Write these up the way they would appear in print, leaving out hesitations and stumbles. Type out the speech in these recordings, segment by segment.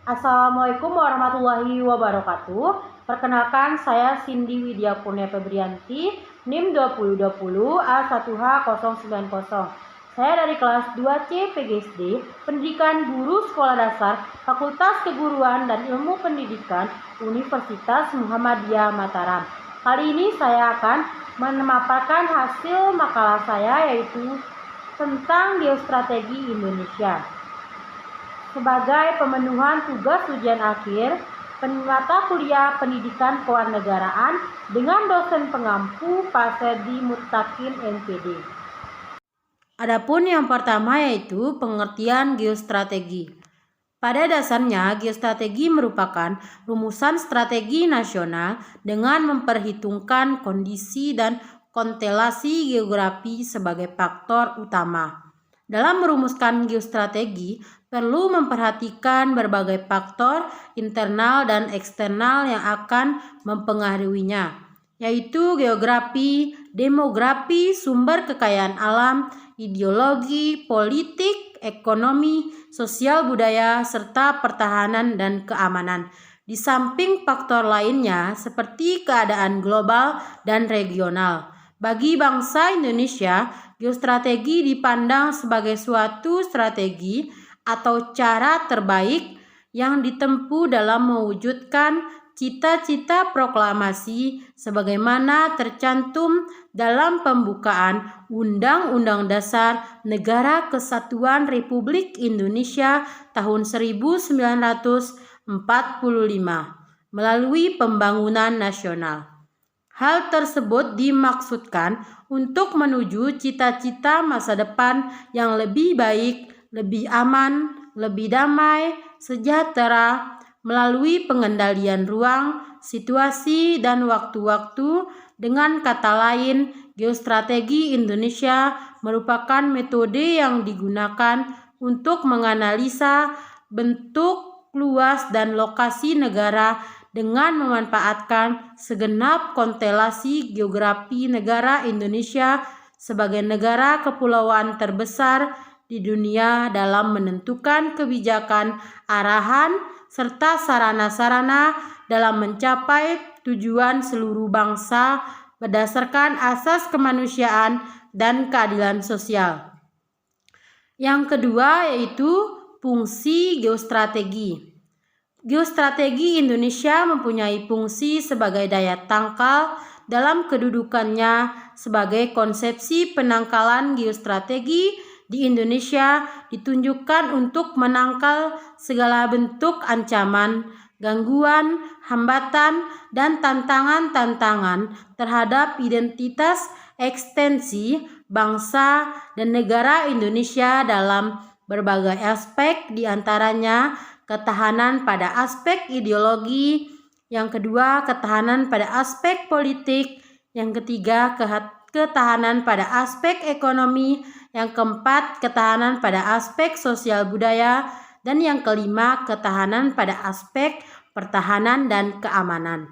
Assalamualaikum warahmatullahi wabarakatuh. Perkenalkan, saya Cindy Widya Kurnia Febrianti, NIM 2020 A1H090. Saya dari kelas 2C PGSD, Pendidikan Guru Sekolah Dasar, Fakultas Keguruan dan Ilmu Pendidikan, Universitas Muhammadiyah Mataram. Kali ini saya akan memaparkan hasil makalah saya, yaitu tentang geostrategi Indonesia. Sebagai pemenuhan tugas ujian akhir mata kuliah Pendidikan Kewarganegaraan dengan dosen pengampu Pak Serdi Muttaqin MPD. Adapun yang pertama yaitu pengertian geostrategi. Pada dasarnya, geostrategi merupakan rumusan strategi nasional dengan memperhitungkan kondisi dan konstelasi geografi sebagai faktor utama. Dalam merumuskan geostrategi, perlu memperhatikan berbagai faktor internal dan eksternal yang akan mempengaruhinya, yaitu geografi, demografi, sumber kekayaan alam, ideologi, politik, ekonomi, sosial budaya, serta pertahanan dan keamanan. Di samping faktor lainnya seperti keadaan global dan regional. Bagi bangsa Indonesia, geostrategi dipandang sebagai suatu strategi atau cara terbaik yang ditempuh dalam mewujudkan cita-cita proklamasi sebagaimana tercantum dalam pembukaan Undang-Undang Dasar Negara Kesatuan Republik Indonesia tahun 1945 melalui pembangunan nasional. Hal tersebut dimaksudkan untuk menuju cita-cita masa depan yang lebih baik, lebih aman, lebih damai, sejahtera, melalui pengendalian ruang, situasi, dan waktu-waktu. Dengan kata lain, geostrategi Indonesia merupakan metode yang digunakan untuk menganalisa bentuk, luas, dan lokasi negara dengan memanfaatkan segenap konstelasi geografi negara Indonesia sebagai negara kepulauan terbesar di dunia dalam menentukan kebijakan, arahan, serta sarana-sarana dalam mencapai tujuan seluruh bangsa berdasarkan asas kemanusiaan dan keadilan sosial. Yang kedua yaitu fungsi geostrategi. Geostrategi Indonesia mempunyai fungsi sebagai daya tangkal dalam kedudukannya sebagai konsepsi penangkalan geostrategi di Indonesia ditunjukkan untuk menangkal segala bentuk ancaman, gangguan, hambatan, dan tantangan-tantangan terhadap identitas ekstensi bangsa dan negara Indonesia dalam berbagai aspek, diantaranya ketahanan pada aspek ideologi, yang kedua ketahanan pada aspek politik, yang ketiga ketahanan pada aspek ekonomi, yang keempat ketahanan pada aspek sosial budaya, dan yang kelima ketahanan pada aspek pertahanan dan keamanan.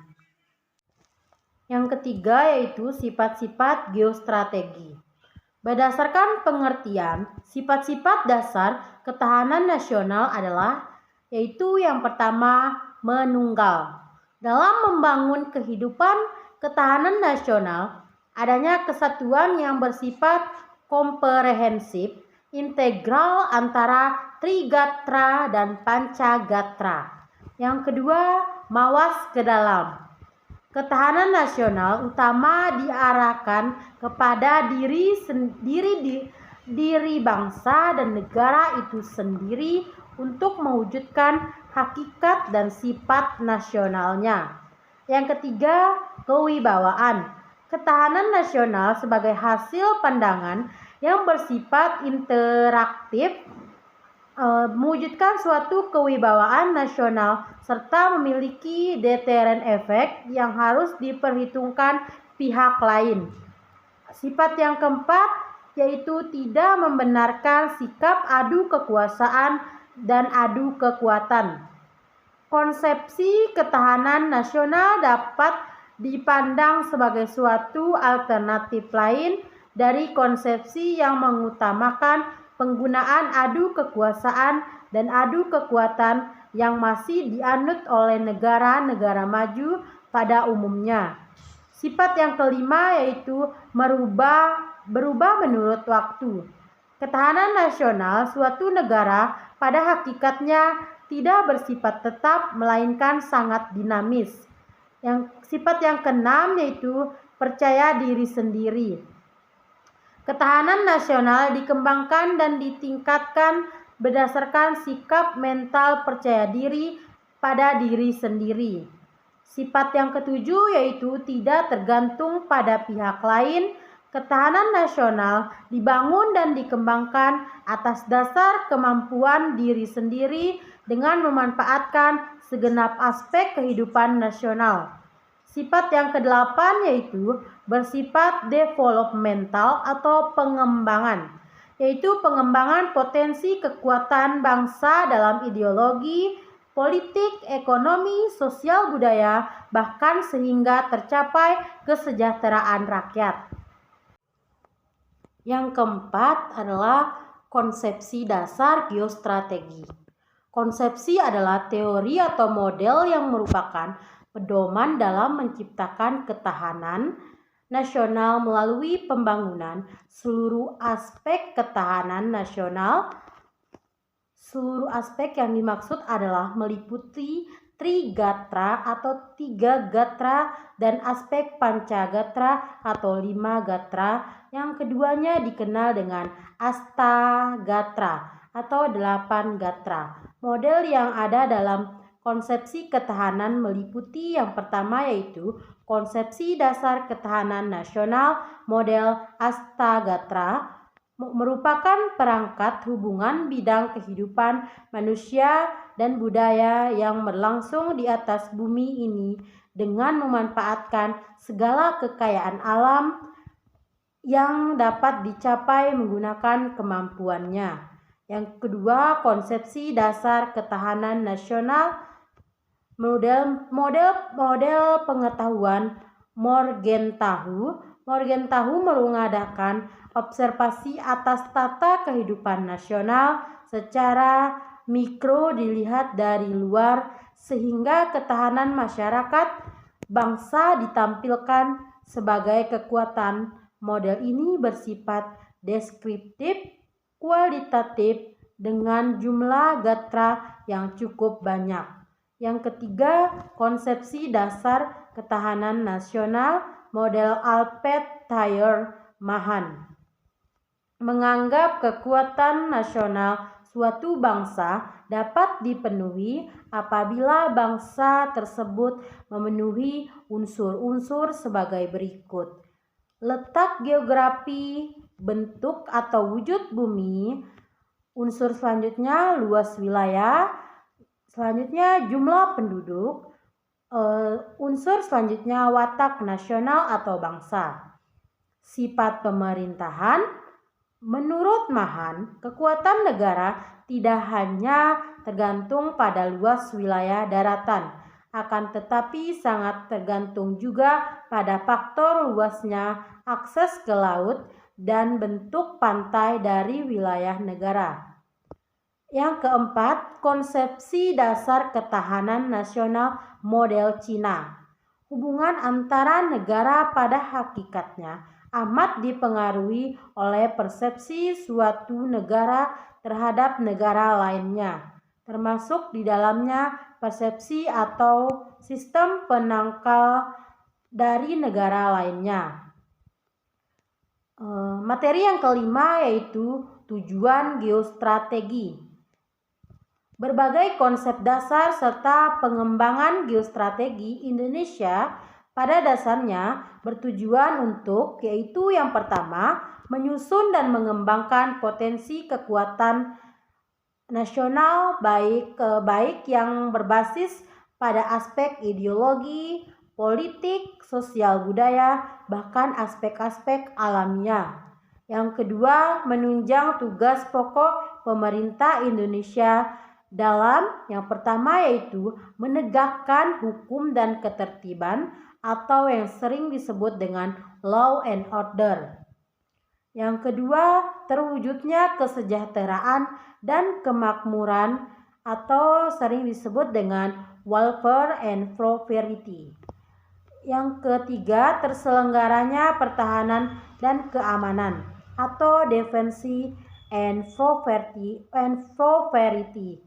Yang ketiga yaitu sifat-sifat geostrategi. Berdasarkan pengertian, sifat-sifat dasar ketahanan nasional adalah yaitu yang pertama, menunggal. Dalam membangun kehidupan ketahanan nasional, adanya kesatuan yang bersifat komprehensif, integral antara Trigatra dan Pancagatra. Yang kedua, mawas ke dalam. Ketahanan nasional utama diarahkan kepada diri bangsa dan negara itu sendiri untuk mewujudkan hakikat dan sifat nasionalnya. Yang ketiga, kewibawaan. Ketahanan nasional sebagai hasil pandangan yang bersifat interaktif, mewujudkan suatu kewibawaan nasional serta memiliki deteren efek yang harus diperhitungkan pihak lain. Sifat yang keempat yaitu tidak membenarkan sikap adu kekuasaan dan adu kekuatan. Konsepsi ketahanan nasional dapat dipandang sebagai suatu alternatif lain dari konsepsi yang mengutamakan penggunaan adu kekuasaan dan adu kekuatan yang masih dianut oleh negara-negara maju pada umumnya. Sifat yang kelima yaitu berubah menurut waktu. Ketahanan nasional suatu negara pada hakikatnya tidak bersifat tetap melainkan sangat dinamis. Sifat yang keenam yaitu percaya diri sendiri. Ketahanan nasional dikembangkan dan ditingkatkan berdasarkan sikap mental percaya diri pada diri sendiri. Sifat yang ketujuh yaitu tidak tergantung pada pihak lain. Ketahanan nasional dibangun dan dikembangkan atas dasar kemampuan diri sendiri dengan memanfaatkan segenap aspek kehidupan nasional. Sifat yang kedelapan yaitu bersifat developmental atau pengembangan, yaitu pengembangan potensi kekuatan bangsa dalam ideologi, politik, ekonomi, sosial budaya, bahkan sehingga tercapai kesejahteraan rakyat. Yang keempat adalah konsepsi dasar geostrategi. Konsepsi adalah teori atau model yang merupakan pedoman dalam menciptakan ketahanan nasional melalui pembangunan seluruh aspek ketahanan nasional. Seluruh aspek yang dimaksud adalah meliputi Trigatra atau 3 gatra dan aspek Pancagatra atau 5 gatra, yang keduanya dikenal dengan Astagatra atau 8 gatra. Model yang ada dalam konsepsi ketahanan meliputi yang pertama yaitu konsepsi dasar ketahanan nasional model Astagatra, merupakan perangkat hubungan bidang kehidupan manusia dan budaya yang berlangsung di atas bumi ini dengan memanfaatkan segala kekayaan alam yang dapat dicapai menggunakan kemampuannya. Yang kedua, konsepsi dasar ketahanan nasional model pengetahuan Morgenthau. Morgenthau mengadakan observasi atas tata kehidupan nasional secara mikro dilihat dari luar sehingga ketahanan masyarakat bangsa ditampilkan sebagai kekuatan. Model ini bersifat deskriptif, kualitatif dengan jumlah gatra yang cukup banyak. Yang ketiga, konsepsi dasar ketahanan nasional model Alpert Thayer Mahan menganggap kekuatan nasional suatu bangsa dapat dipenuhi apabila bangsa tersebut memenuhi unsur-unsur sebagai berikut. Letak geografi, bentuk atau wujud bumi. Unsur selanjutnya luas wilayah. Selanjutnya jumlah penduduk. Unsur selanjutnya watak nasional atau bangsa. Sifat pemerintahan. Menurut Mahan, kekuatan negara tidak hanya tergantung pada luas wilayah daratan, akan tetapi sangat tergantung juga pada faktor luasnya akses ke laut dan bentuk pantai dari wilayah negara. Yang keempat, konsepsi dasar ketahanan nasional model Cina. Hubungan antara negara pada hakikatnya amat dipengaruhi oleh persepsi suatu negara terhadap negara lainnya, termasuk di dalamnya persepsi atau sistem penangkal dari negara lainnya. Materi yang kelima yaitu tujuan geostrategi. Berbagai konsep dasar serta pengembangan geostrategi Indonesia pada dasarnya bertujuan untuk, yaitu yang pertama, menyusun dan mengembangkan potensi kekuatan nasional baik yang berbasis pada aspek ideologi, politik, sosial budaya, bahkan aspek-aspek alamiah. Yang kedua, menunjang tugas pokok pemerintah Indonesia dalam yang pertama yaitu menegakkan hukum dan ketertiban atau yang sering disebut dengan law and order. Yang kedua, terwujudnya kesejahteraan dan kemakmuran atau sering disebut dengan welfare and prosperity. Yang ketiga, terselenggaranya pertahanan dan keamanan atau defense and prosperity.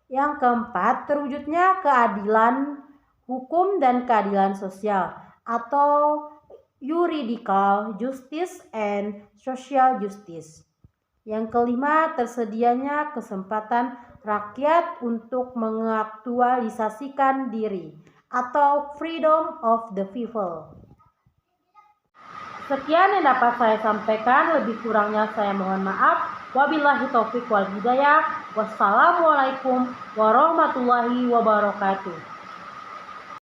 Yang keempat, terwujudnya keadilan hukum dan keadilan sosial atau juridical justice and social justice. Yang kelima, tersedianya kesempatan rakyat untuk mengaktualisasikan diri atau freedom of the people. Sekian yang dapat saya sampaikan, lebih kurangnya saya mohon maaf. Wabillahi taufiq wal hidayah. Wassalamualaikum warahmatullahi wabarakatuh.